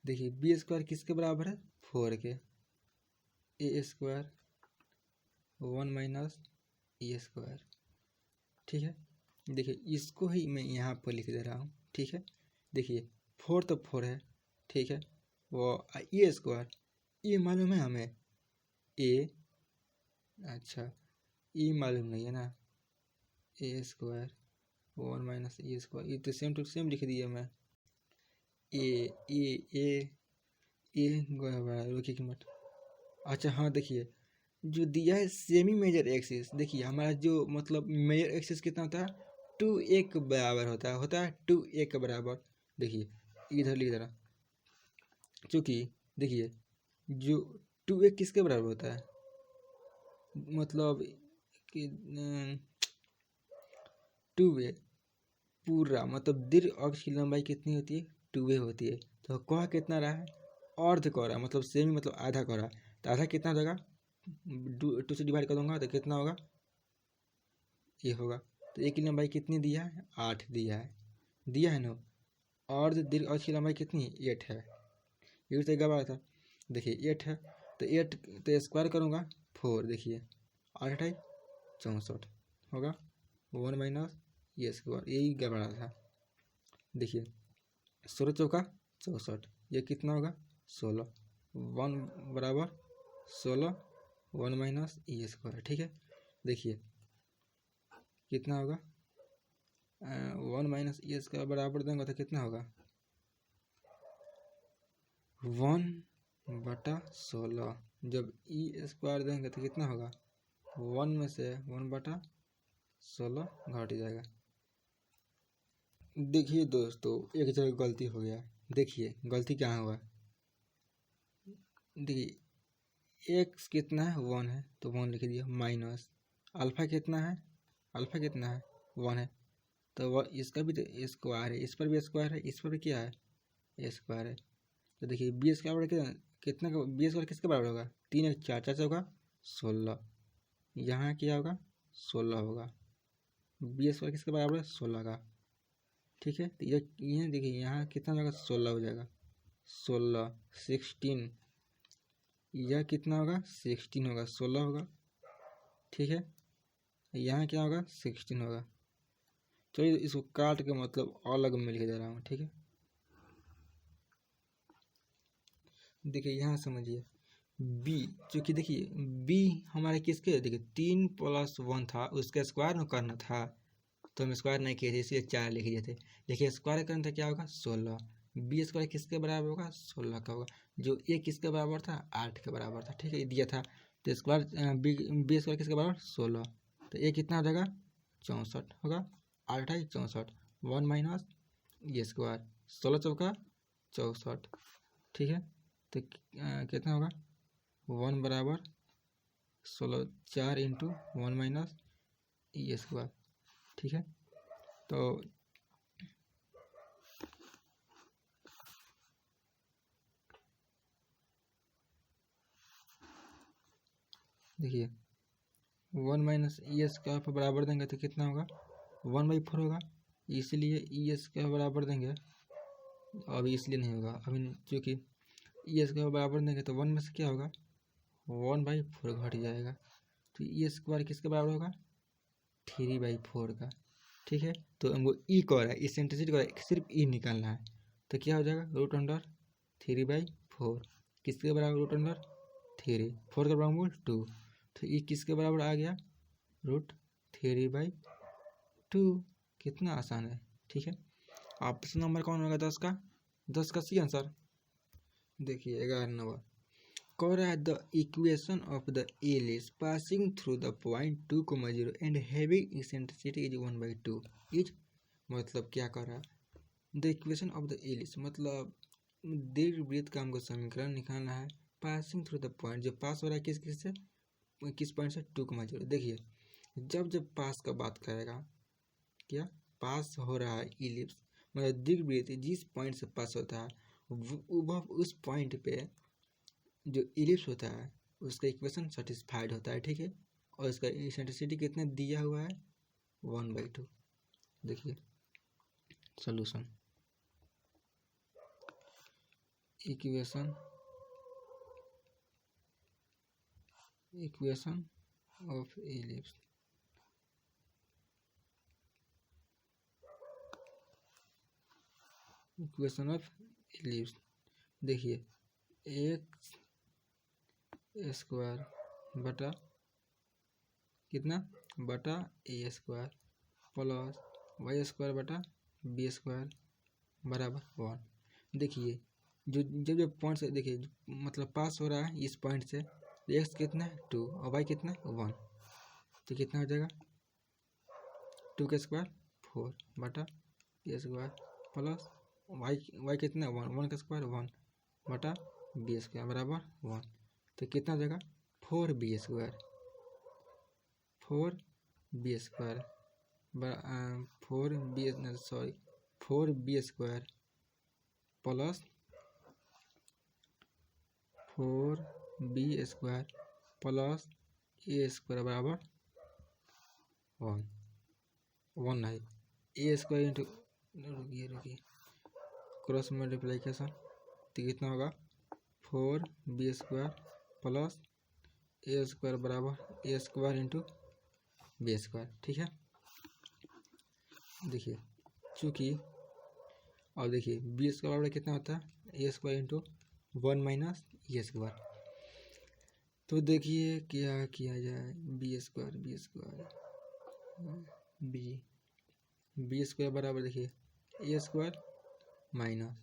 देखिए बी स्क्वायर किसके बराबर है 4 के, ए स्क्वायर 1 माइनस ए स्क्वायर, ठीक है। देखिए इसको ही मैं यहाँ पर लिख दे रहा हूँ, ठीक है। देखिए 4 तो 4 है, ठीक है, वो ए स्क्वायर ये मालूम है हमें ए, अच्छा ए मालूम नहीं है ना, ए स्क्वायर 1 माइनस ए स्क्वायर, ये तो सेम टू सेम लिख दिया मैं, ए रुकिए मत। अच्छा हाँ देखिए जो दिया है सेमी मेजर एक्सिस, देखिए हमारा जो मतलब मेजर एक्सिस कितना होता है 2a के बराबर होता है 2a के बराबर। देखिए इधर लिख देना, चूँकि देखिए जो 2a किसके बराबर होता है मतलब कि 2a पूरा मतलब दीर्घ अक्ष की लंबाई कितनी होती है 2a होती है। तो कह कितना रहा है अर्ध कह रहा है, मतलब सेमी मतलब आधा कह रहा है, तो आधा कितना देगा 2 से डिवाइड कर दूंगा तो कितना होगा ये होगा। तो एक की लंबाई कितनी दिया है 8 दिया है ना, अर्ध दीर्घ अक्ष की लंबाई कितनी 8 है, ये तो गवा था। देखिए 8 है तो 8 तो स्क्वायर करूँगा 4, देखिए 8 है 64 होगा 1 माइनस ये स्क्वायर, यही गड़बड़ा था। देखिए 16 चौका 64, ये कितना होगा 16, 1 बराबर 16 1 माइनस ये स्क्वायर, ठीक है। देखिए कितना होगा 1 माइनस ये स्क्वायर बराबर देंगे तो कितना होगा 1/16, जब ई स्क्वायर देंगे तो कितना होगा 1 में से 1/16 घट जाएगा। देखिए दोस्तों एक जगह गलती हो गया, देखिए गलती क्या हुआ, देखिए एक्स कितना है 1 है तो 1 लिख दिया, माइनस अल्फ़ा कितना है, अल्फ़ा कितना है 1 है तो वह इसका भी तो स्क्वायर है, इस पर भी स्क्वायर है, इस पर भी क्या है स्क्वायर है। तो देखिए बी स्क्वायर कितना का, बी स्क्वायर किसके बराबर होगा, 3 एक 4 4 होगा 16, यहाँ क्या होगा 16 होगा, बी स्क्वायर किसके बराबर है 16 का। ठीक है, तो ये देखिए यहाँ कितना होगा 16 हो जाएगा, 16 16, यह कितना होगा 16 होगा, 16 होगा। ठीक है, यहाँ क्या होगा 16 होगा। चलिए इसको काट के मतलब अलग में लिख दे रहा हूँ। ठीक है, देखिए यहाँ समझिए b, चूँकि देखिए b हमारे किसके, देखिए 3 + 1 था, उसका स्क्वायर न करना था तो हम स्क्वायर नहीं किए थे इसलिए 4 लिख दिए थे। देखिए स्क्वायर करना था क्या होगा 16, बी स्क्वायर किसके बराबर होगा 16 का होगा, जो ए किसके बराबर था 8 के बराबर था। ठीक है, दिया था तो स्क्वायर बी स्क्वायर किसके बराबर 16, तो ए कितना हो जाएगा 64 होगा, 8 है 64, 1 माइनस ये स्क्वायर 16 चौका 64। ठीक है, तो कितना होगा 1 बराबर 16, 4 इंटू 1 माइनस ये स्क्वायर। ठीक है, तो देखिए 1 माइनस ई स्क्वायर पर बराबर देंगे तो कितना होगा 1/4 होगा, इसलिए ई स्क्वायर बराबर देंगे, अभी इसलिए नहीं होगा अभी, क्योंकि ई स्क्वायर बराबर देंगे तो 1 में से क्या होगा 1/4 घट जाएगा, तो ई स्क्वायर किसके बराबर होगा 3/4 का। ठीक है, तो हमको ई को रहा है, इसेंट्रिसिटी को सिर्फ ई निकालना है, तो क्या हो जाएगा √3/4 किसके बराबर √3, 4 का बराबर 2, तो ई किसके बराबर आ गया √3/2। कितना आसान है। ठीक है, ऑप्शन नंबर कौन होगा 10 का सी आंसर। देखिए 11 नंबर कह रहा है the equation of the ellipse passing through the point 2,0 and having eccentricity is 1/2 is, मतलब क्या कर रहा है, the equation of the ellipse मतलब दीर्घवृत्त का हमको समीकरण निकालना है, पासिंग थ्रू द पॉइंट जो पास हो रहा है किस पॉइंट से 2,0। देखिए जब पास का बात करेगा, क्या पास हो रहा है इलिप्स मतलब दीर्घवृत्त जिस पॉइंट से पास होता है वह उस पॉइंट पे जो इलिप्स होता है उसका इक्वेशन सेटिस्फाइड होता है। ठीक है, और इसका इसेंट्रिसिटी कितना दिया हुआ है 1/2। देखिए solution, equation of ellipse, equation of ellipse देखिए एक्स स्क्वायर बटा कितना बटा A square plus Y square बटा बी स्क्वायर बराबर 1। देखिए जब पॉइंट से देखिए मतलब पास हो रहा है इस पॉइंट से, एक्स कितना है 2 और वाई कितना है 1, तो कितना हो जाएगा 2 का स्क्वायर 4 बटा ए स्क्वायर प्लस वाई कितना है 1 का स्क्वायर 1 बटा बी स्क्वायर बराबर 1, तो कितना हो जाएगा 4b square 4b square 4b square plus 4b square plus A square बराबर 1 है, ए स्क्वायर इंटू रुकिए क्रॉस मल्टीप्लिकेशन, तो कितना होगा 4b square plus A square बराबर A square into B square. ठीक है, देखिए चूँकि और देखिए बी स्क्वायर बराबर कितना होता है A square into 1 minus A square, तो देखिए क्या किया जाए बी स्क्वायर बी स्क्वायर बराबर देखिए ए स्क्वायर माइनस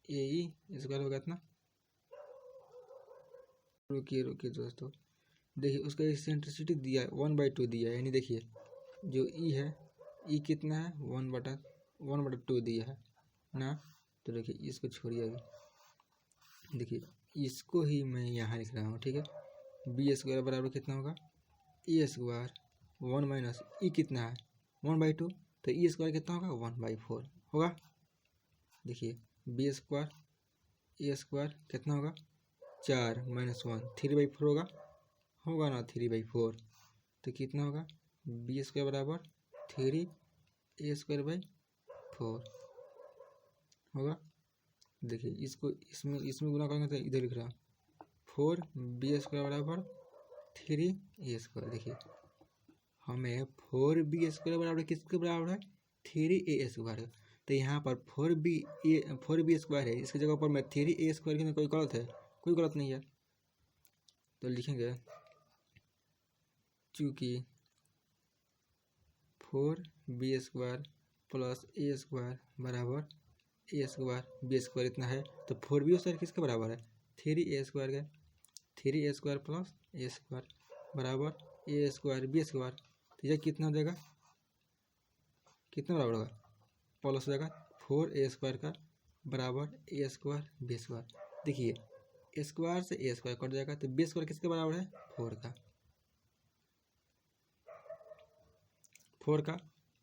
ए स्क्वायर होगा इतना, रुकिए दोस्तों, देखिए उसका इसेंट्रिसिटी दिया है 1/2 दिया है, यानी देखिए जो ई है ई कितना है 1/2 दिया है ना, तो देखिए इसको छोड़िए अभी, देखिए इसको ही मैं यहाँ लिख रहा हूँ, ठीक है। बी स्क्वायर बराबर कितना होगा, ए स्क्वायर 1 माइनस ई कितना है 1/2, तो ई स्क्वायर कितना होगा 1/4 होगा। देखिए बी स्क्वायर ए स्क्वायर कितना होगा 4 माइनस 1 3/4 होगा ना 3/4, तो कितना होगा बी स्क्वायर बराबर 3 ए स्क्वायर/4 होगा। देखिए इसको इसमें गुना करेंगे तो इधर लिख रहा 4 बी स्क्वायर बराबर 3 ए स्क्वायर। देखिए हमें 4 बी स्क्वायर बराबर किसके बराबर है 3 ए स्क्वायर, तो यहाँ पर 4 बी स्क्वायर है, इसकी जगह पर मैं 3 ए स्क्वायर की कोई गलत है, कोई गलत नहीं है, तो लिखेंगे चूँकि 4 B square plus A square बराबर ए स्क्वायर बी स्क्वायर इतना है, तो 4 बी स्क्वायर किसके बराबर है 3 ए स्क्वायर के, 3 ए स्क्वायर प्लस ए स्क्वायर बराबर ए स्क्वायर बी स्क्वायर, तो यह कितना हो जाएगा, कितना बराबर होगा प्लस हो जाएगा 4 ए स्क्वायर का बराबर ए स्क्वायर बी स्क्वायर। देखिए स्क्वायर से ए स्क्वायर कट जाएगा, तो बी स्क्वायर किसके बराबर है 4 का, 4 का।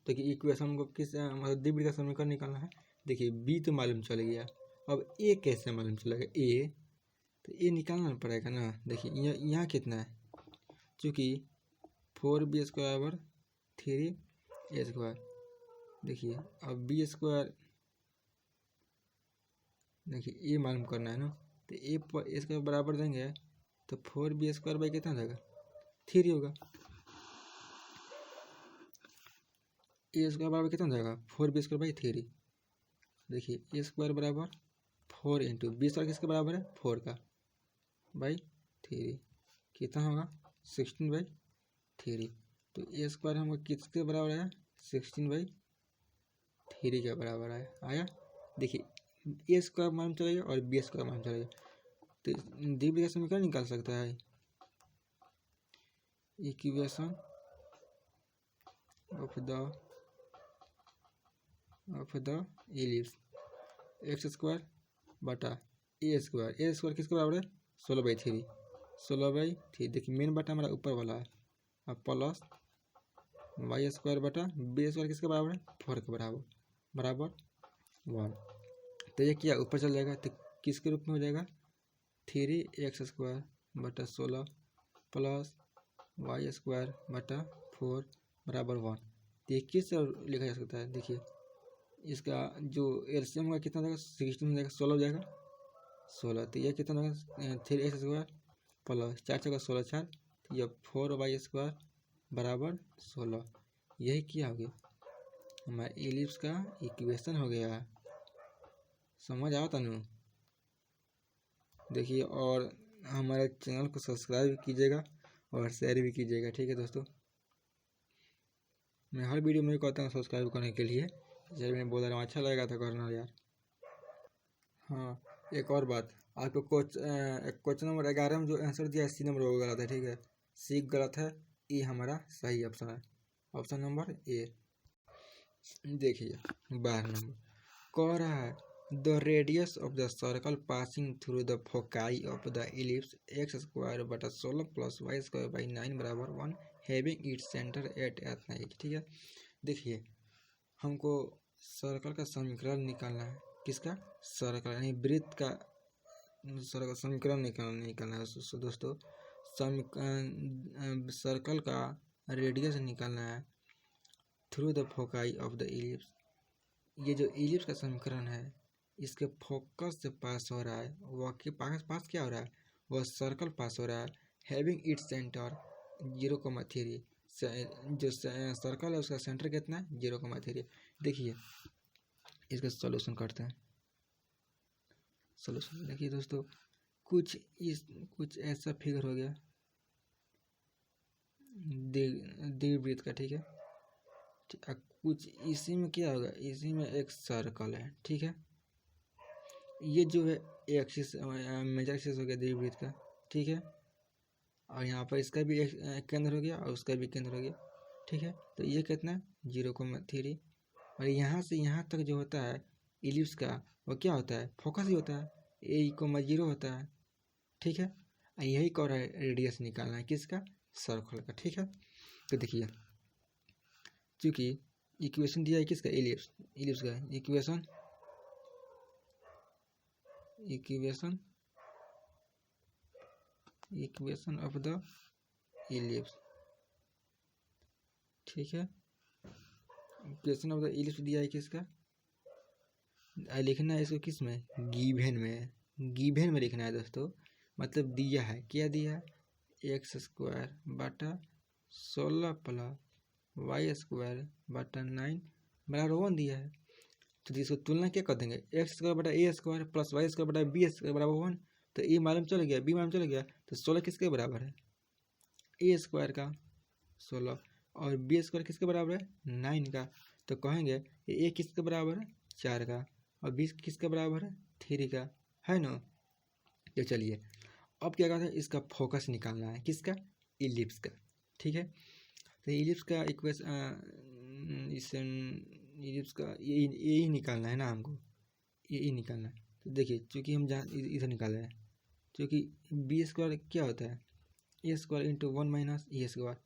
तो कि इक्वेशन को किस मतलब द्विपद का समीकरण निकालना है। देखिए बी तो मालूम चल गया, अब ए कैसे मालूम चलेगा, ए तो ए निकालना पड़ेगा ना। देखिए यहाँ कितना है, चूँकि 4 बी स्क्वायर बराबर 3 ए स्क्वायर। देखिए अब बी स्क्वायर, देखिए ए मालूम करना है ना, तो ए पर इसके बराबर देंगे तो 4 बी स्क्वायर बाई कितना हो जाएगा 3 होगा, ए स्क्वायर बराबर कितना हो जाएगा 4 बी स्क्वायर बाई 3। देखिए ए स्क्वायर बराबर 4 इंटू बी स्क्वायर किसके बराबर है 4 का बाई 3, कितना होगा 16/3, तो ए स्क्वायर हमको किसके बराबर है 16/3 के बराबर आया। देखिए ए स्क्वायर मालूम चलेगा और बी स्क्वायर मालूम चलेगा, तो द्विपद का समीकरण निकाल सकता है। Equation of the ellipse x square बटा ए स्क्वायर किसके बराबर है 16/3, 16/3। देखिए मेन बटा हमारा ऊपर वाला है, अब प्लस वाई स्क्वायर बटा बी स्क्वायर किसके बराबर है 4 के बराबर 1, तो ये क्या ऊपर चल जाएगा, तो किसके रूप में हो जाएगा 3x स्क्वायर बटा 16 प्लस वाई स्क्वायर बटा 4 बराबर 1। तो ये किस लिखा जा सकता है, देखिए इसका जो एलसीएम होगा कितना हो जाएगा 16 हो जाएगा, 16 हो जाएगा 16, तो ये कितना होगा 3x स्क्वायर प्लस 4 6 16 4, तो ये 4y स्क्वायर बराबर 16। यही क्या हो गया हमारा इलिप्स का इक्वेशन हो गया, समझ आओ तनु। देखिए और हमारे चैनल को सब्सक्राइब कीजिएगा और शेयर भी कीजिएगा, ठीक है दोस्तों। मैं हर वीडियो में कहता हूँ सब्सक्राइब करने के लिए, जब मैं बोल रहा हूँ अच्छा लगेगा तो करना यार। हाँ एक और बात, आपको क्वेश्चन नंबर 11 में जो आंसर दिया है सी नंबर वो गलत है, ठीक है, सी गलत है, ई हमारा सही ऑप्शन है, ऑप्शन नंबर ए। देखिए 12 नंबर कह रहा है the radius of the circle passing through the foci of the ellipse x square बटा 16 प्लस वाई स्क्वायर बाई 9 बराबर 1 हैविंग इट्स सेंटर एट 9, ठीक है। देखिए हमको सर्कल का समीकरण निकालना है, किसका सर्कल यानी वृत्त का सर्कल समीकरण निकालना है दोस्तों। सर्कल का रेडियस निकालना है through the foci of the ellipse. ये जो इलिप्स का समीकरण है इसके फोकस से पास हो रहा है, वह के पास क्या हो रहा है, वह सर्कल पास हो रहा है हैविंग इट्स सेंटर 0,3, जो सर्कल है उसका सेंटर कितना है 0,3। देखिए इसका सॉल्यूशन करते हैं। सॉल्यूशन देखिए दोस्तों, कुछ ऐसा फिगर हो गया दीर्घवृत्त का, ठीक है। कुछ इसी में क्या होगा, इसी में एक सर्कल है, ठीक है। ये जो है एक्सिस मेजर एक्सिस हो गया दीर्घवृत्त का, ठीक है, और यहाँ पर इसका भी एक केंद्र हो गया और उसका भी केंद्र हो गया, ठीक है। तो ये कितना है 0,3, और यहाँ से यहाँ तक जो होता है इलिप्स का वो क्या होता है फोकस ही होता है, a, 0 होता है, ठीक है। यही कह रहा है रेडियस निकालना है किसका, सर्कल का। ठीक है, तो देखिए चूंकि इक्वेशन दिया है किसका, एलिप्स, एलिप्स का equation, equation equation of the ellipse. ठीक है, इक्वेशन ऑफ द एलिप्स दिया है किसका, लिखना है इसको किस में, गिवन में, गिवन में लिखना है दोस्तों। मतलब दिया है, क्या दिया है, एक्स स्क्वायर बटा 16 प्लस वाई स्क्वायर बटा 9 बराबर 1 दिया है। तो इसको तुलना क्या कर देंगे, एक्स स्क्वायर बटा A square plus Y square बटा बी स्क्वायर बराबर 1। तो ए मालूम चल गया, बी मालूम चल गया, तो 16 किसके बराबर है, ए स्क्वायर का 16, और बी स्क्वायर किसके बराबर है, 9 का। तो कहेंगे ए किसके बराबर है, 4 का, और बी किसके बराबर है, 3 का, है ना। तो चलिए अब क्या कहते हैं, इसका फोकस निकालना है किसका, इलिप्स का। ठीक है, तो इलिप्स का इक्वेशन, इस इलिप्स का यही निकालना है ना हमको, यही निकालना है। तो देखिए चूँकि हम जहाँ इधर निकाल रहे हैं, क्योंकि बी स्क्वायर क्या होता है, A square into 1 minus A square.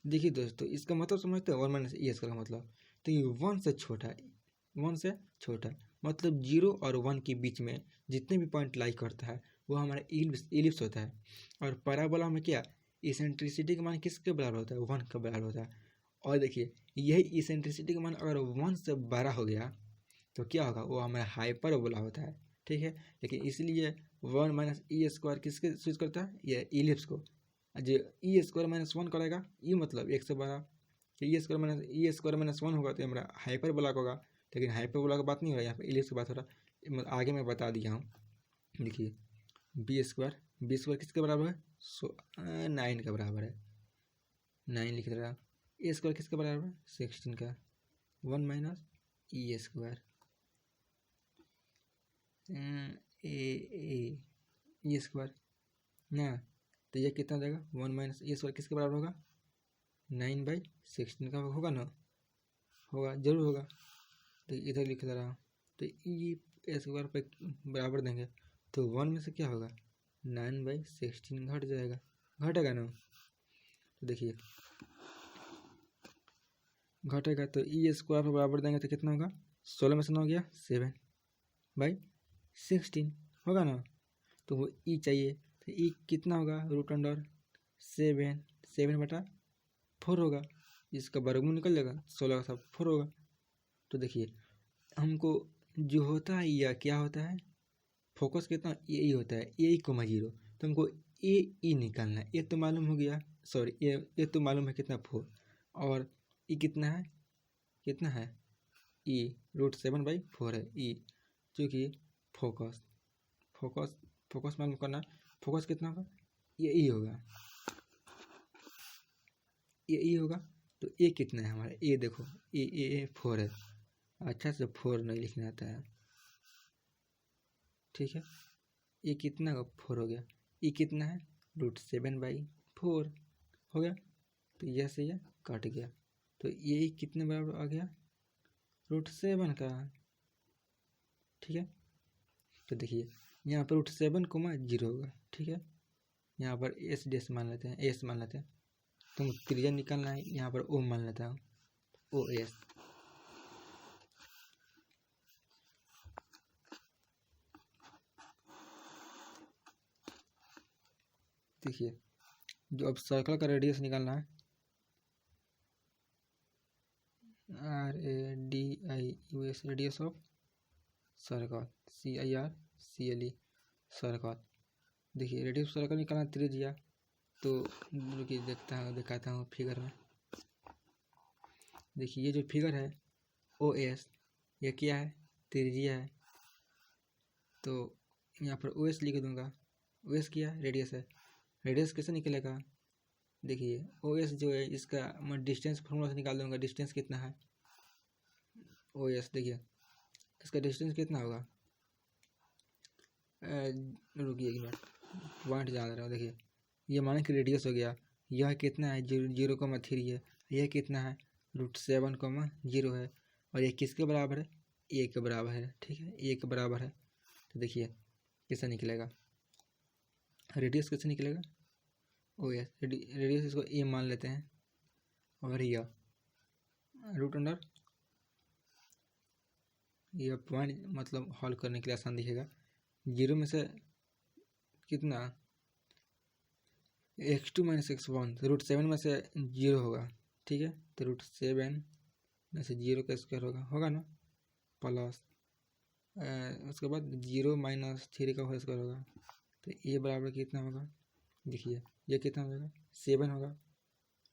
देखिए दोस्तों इसका मतलब समझते हैं, 1 माइनस ए स्क्वायर का मतलब, तो ये 1 से छोटा है, 1 से छोटा, मतलब 0 और 1 के बीच में जितने भी पॉइंट लाई करता है वो हमारा इलिप्स होता है। और पैराबोला में क्या, इसेंट्रिसिटी का मान किसके बराबर होता है, 1 के बराबर होता है। और देखिए यही इसेंट्रिसिटी का मान अगर 1 से बड़ा हो गया तो क्या होगा, वो हमारा हाइपरबोला होता है। ठीक है, लेकिन इसलिए 1 माइनस ई स्क्वायर किसके स्विच करता है, ये इलिप्स को। जो ई स्क्वायर माइनस 1 करेगा, ये मतलब 1 से बड़ा, ई स्क्वायर माइनस 1 होगा तो हमारा हाइपरबोला का होगा। लेकिन हाइपरबोला का बात नहीं हो रहा है, यहाँ पे इलिप्स की बात हो रहा है, आगे मैं बता दिया हूँ। देखिए बी स्क्वायर किसके बराबर है, 9 के बराबर है, 9 लिख रहा। ए स्क्वायर किसके बराबर है, 16 का, 1 माइनस ई स्क्वायर ए स्क्वायर ना। तो ये कितना देगा, 1 माइनस ए स्क्वायर किसके बराबर होगा, 9/16 का होगा ना, होगा, जरूर होगा। तो इधर लिख रहा हूँ, तो ई स्क्वायर पे बराबर देंगे तो 1 में से क्या होगा, 9/16 घट जाएगा, घटेगा ना। तो देखिए घटेगा, तो ई स्क्वायर पर बराबर देंगे तो कितना होगा, 16 में से 9 गया 7/16 होगा ना। तो वो ई चाहिए, तो ई कितना होगा, √7 होगा, इसका वर्गमूल निकल जाएगा, 16 का सब 4 होगा। तो देखिए हमको जो होता है या क्या होता है, फोकस कितना ए ई होता है, ए कोमा 0, तो हमको ए ई निकालना है। ये तो मालूम हो गया, सॉरी ये तो मालूम है कितना 4, और ई कितना है ई √7/4 है ई, क्योंकि फोकस फोकस फोकस मालूम करना, फोकस कितना होगा, ये ई होगा, ये ई होगा। तो ए कितना है हमारा, ए देखो ए 4 है, अच्छा से 4 नहीं लिखना आता है। ठीक है, ये कितना का 4 हो गया, ये कितना है √7/4 हो गया। तो यह से यह कट गया, तो ये कितने बराबर आ गया, √7 का। ठीक है, तो देखिए यहाँ पर √7, 0 होगा। ठीक है, यहाँ पर एस डेस मान लेते हैं, एस मान लेते हैं, तो त्रिज्या निकालना है, यहाँ पर ओ मान लेता हूँ, ओ एस। देखिए जो अब सर्कल का रेडियस निकालना है, RADIUS, radius of circle, CIRCLE circle. देखिए रेडियस सर्कल निकालना त्रिज्या, तो रुकिए दिखाता हूँ फिगर में। देखिए ये जो फिगर है OS, ये क्या है, त्रिज्या है, तो यहाँ पर OS लिख दूंगा। OS क्या है, रेडियस है, रेडियस कैसे निकलेगा, देखिए OS जो है इसका मैं डिस्टेंस फॉर्मूला से निकाल दूंगा, डिस्टेंस कितना है OS। देखिए इसका डिस्टेंस कितना होगा, रुकिए एक मिनट, पॉइंट जान रहा हूँ। देखिए ये माने कि रेडियस हो गया, यह कितना है 0,3 है, यह कितना है √7, 0 है, और ये किसके बराबर है, ए के बराबर है। ठीक है, ए के बराबर है। तो देखिए कैसा निकलेगा, रेडियस कैसे निकलेगा, ओ यस रेडियस इसको ए मान लेते हैं, और यह रूट अंडर यह पॉइंट मतलब हल करने के लिए आसान दिखेगा। 0 में से कितना x2 माइनस x1, तो रूट 7 में से 0 होगा, ठीक है। तो रूट 7 में से 0 का स्क्वायर होगा ना, प्लस उसके बाद 0 माइनस 3 का होल स्क्वायर होगा। तो ये बराबर कितना होगा, देखिए ये कितना हो जाएगा 7 होगा,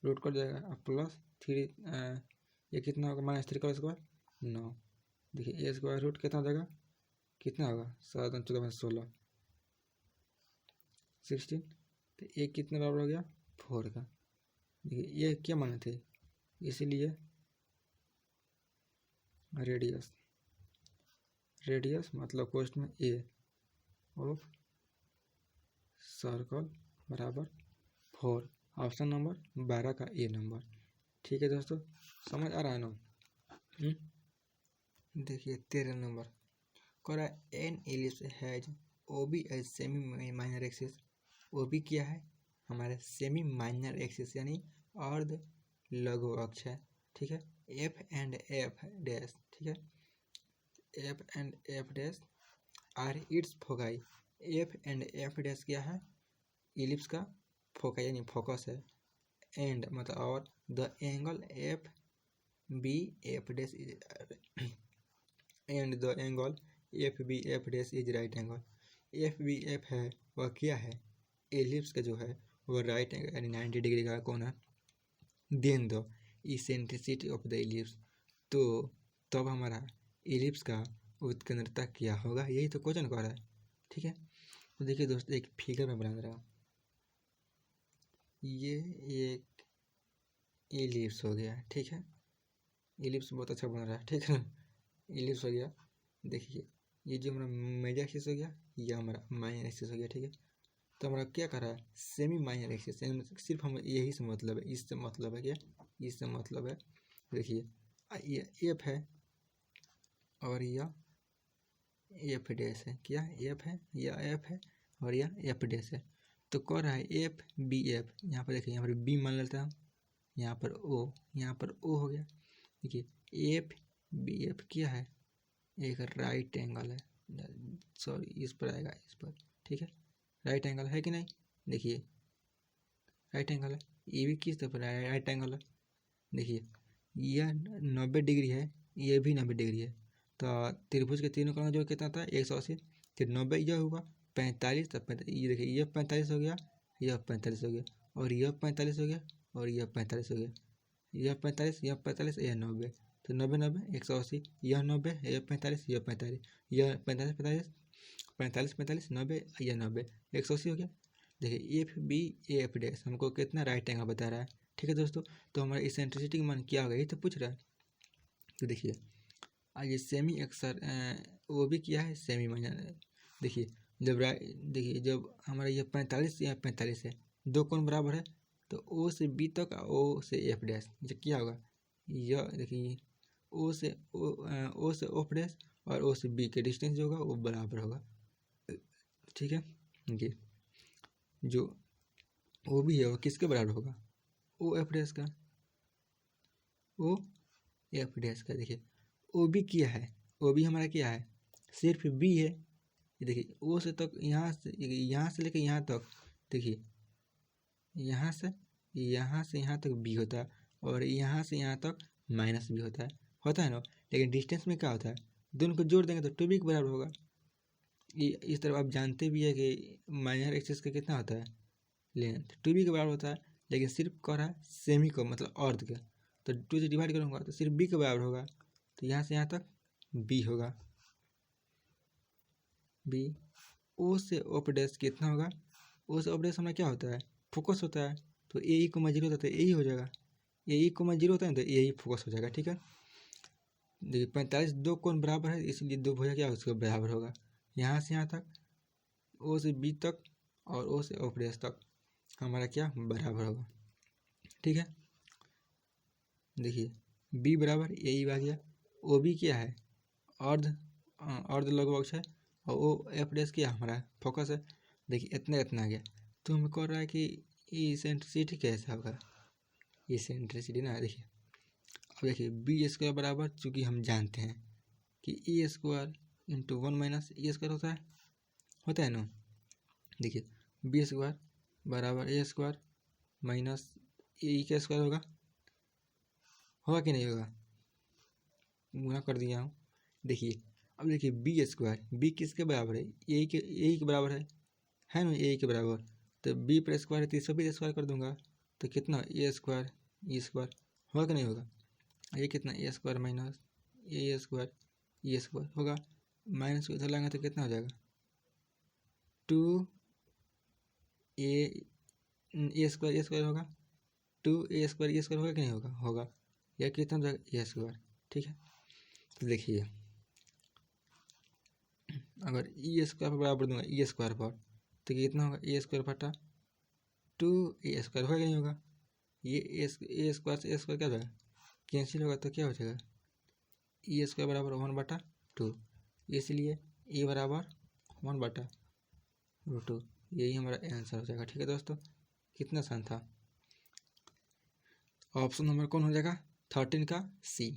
रूट कट जाएगा, अब प्लस 3 ये कितना होगा -3 का स्क्वायर 9। देखिए ए स्क्वायर रूट कितना हो जाएगा, कितना होगा 7 और 14 16 16। तो ये कितने बराबर हो गया 4 का। देखिए ये क्या माने थे, इसीलिए रेडियस मतलब क्वेश्चन में ए ऑफ सर्कल बराबर 4, ऑप्शन नंबर 12 का ए नंबर। ठीक है दोस्तों, समझ आ रहा है ना। देखिए 13 नंबर कह रहा है an ellipse has OB as semi minor axis. OB क्या है, हमारे सेमी माइनर एक्सिस यानी अर्ध लघु अक्ष है, ठीक है। एफ एंड एफ डैश, ठीक है, F and F dash are its foci. F and F dash क्या है, इलिप्स का फोकाई यानी फोकस है, एंड मतलब और the angle F B F dash and the angle F B F dash is right angle. F B F है वह क्या है, एलिप्स का जो है वो राइट एंगल यानी 90 डिग्री का कौन है, then the eccentricity of the ellipse. तो तब हमारा एलिप्स का उत्केंद्रता क्या होगा, यही तो क्वेश्चन कह रहा है, ठीक है। तो देखिए दोस्तों एक फिगर में बना दे रहा हूँ, ये एक एलिप्स हो गया, ठीक है। एलिप्स बहुत अच्छा बन रहा है, ठीक है, एलिप्स हो गया। देखिए ये जो हमारा मेजर एक्सिस हो गया, ये हमारा माइनर एक्सिस हो गया, ठीक है। तो हमारा क्या कर रहा है, सेमी माइनर एक्सिस, सिर्फ हम यही से मतलब है, इससे मतलब है क्या, इससे मतलब है। देखिए ये एफ है और यह एफ डैश है, क्या एफ है, यह एफ है और यह एफ डैश है। तो कह रहा है एफ बी एफ, यहाँ पर देखिए यहाँ पर बी मान लेता हूँ, यहाँ पर ओ, यहाँ पर ओ हो गया। देखिए एफ बी एफ क्या है, एक राइट एंगल है, सॉरी इस पर आएगा, इस पर, ठीक है, राइट एंगल है कि नहीं। देखिए राइट एंगल है, ये भी किस तरफ राइट एंगल है। देखिए यह 90 डिग्री है, ये भी 90 डिग्री है। तो त्रिभुज के तीनों कोण जो कितना था 180, फिर 90 यह हुआ 45, तब 45, ये देखिए यह 45 हो गया, यह 45 हो गया, और यह 45 हो गया, और यह 45 हो गया, यह 45, यह 45, यह 90। तो 90 90 180, यह 90, यह 45, यह 45, यह 45 45 45 45 90, यह 90, 180 हो गया। देखिए एफ बी एफ डैश हमको कितना राइट एंगल बता रहा है, ठीक है दोस्तों। तो हमारा इसेंट्रिसिटी का मान क्या होगा, ये तो पूछ रहा है। तो देखिए आगे सेमी एक्सर वो भी क्या है, सेमी माइनर। देखिए देखिए जब हमारा ये 45 या 45 है, दो कोण बराबर है, तो ओ से बी तक, ओ से एफ डैश, ये क्या होगा, यह देखिए ओ से एफ डैश और ओ से बी के डिस्टेंस जो होगा वो बराबर होगा, ठीक है। देखिए जो ओ भी है वो किसके बराबर होगा, ओ एफ डैश का, ओ एफ डैश का। देखिए ओ बी क्या है, ओ बी हमारा क्या है, सिर्फ बी है। देखिए ओ से तक यहाँ से लेकर यहाँ तक, देखिए यहाँ से यहाँ तक बी होता है, और यहाँ से यहाँ तक माइनस बी होता है ना। लेकिन डिस्टेंस में क्या होता है, दोनों को जोड़ देंगे तो टू बी के बराबर होगा। इस तरफ आप जानते भी है कि माइनर एक्सिस का कितना होता है, लेंथ टू बी के बराबर होता है, लेकिन सिर्फ कह रहा है सेमी को मतलब अर्ध का, तो 2 से डिवाइड करूँगा तो सिर्फ बी के बराबर होगा। तो यहाँ से यहाँ तक बी होगा, बी। ओ से ओप डैश कितना होगा, ओ से ओप डैश हमारा क्या होता है, फोकस होता है। तो ए ई कोमा 0 होता है तो ए ही हो जाएगा, ए ई कोमा 0 होता है तो ए ही फोकस हो जाएगा, ठीक है। देखिए 45 दो कोण बराबर है, इसलिए दो भुजा क्या उसके बराबर होगा। यहाँ से यहाँ तक, ओ से बी तक और ओ से ओप डैश तक हमारा क्या बराबर होगा, ठीक है। देखिए बी बराबर ए ही आ गया, ओ बी क्या है, अर्ध लघु अक्ष है, और ओ एफ डैश क्या हमारा फोकस है। देखिए इतना इतना आ गया, तो हमें कह रहा है कि इसेंट्रिसिटी कैसा होगा, इसेंट्रिसिटी ना। देखिए अब देखिए बी स्क्वायर बराबर, चूँकि हम जानते हैं कि ए स्क्वायर इंटू 1 माइनस ए स्क्वायर होता है ना। देखिए बी स्क्वायर बराबर ए स्क्वायर माइनस ए का स्क्वायर होगा कि नहीं होगा, गुना कर दिया हूँ। देखिए अब देखिए बी स्क्वायर, बी किसके बराबर है, ए के बराबर है ना, ए के बराबर। तो बी पर स्क्वायर है तो सभी स्क्वायर कर दूंगा, तो कितना ए स्क्वायर ई स्क्वायर होगा कि नहीं होगा। ये कितना ए स्क्वायर माइनस ए स्क्वायर होगा, माइनस को इधर लाएंगे तो कितना हो जाएगा 2 ए स्क्वायर होगा, 2 ए स्क्वायर होगा कि नहीं होगा। यह कितना हो जाएगा ए स्क्वायर। ठीक है, तो देखिए अगर ई स्क्वायर पर बराबर दूंगा ई स्क्वायर पर, तो कितना होगा ए स्क्वायर बटा 2 ए स्क्वायर होगा कि नहीं होगा। ये ए स्क्वायर से ए स्क्वायर क्या हो जाएगा, कैंसिल होगा, तो क्या हो जाएगा ई स्क्वायर बराबर 1/2, इसलिए ए बराबर 1/√2, यही हमारा आंसर हो जाएगा। ठीक है दोस्तों, कितना आसान था। ऑप्शन नंबर कौन हो जाएगा 13 का सी।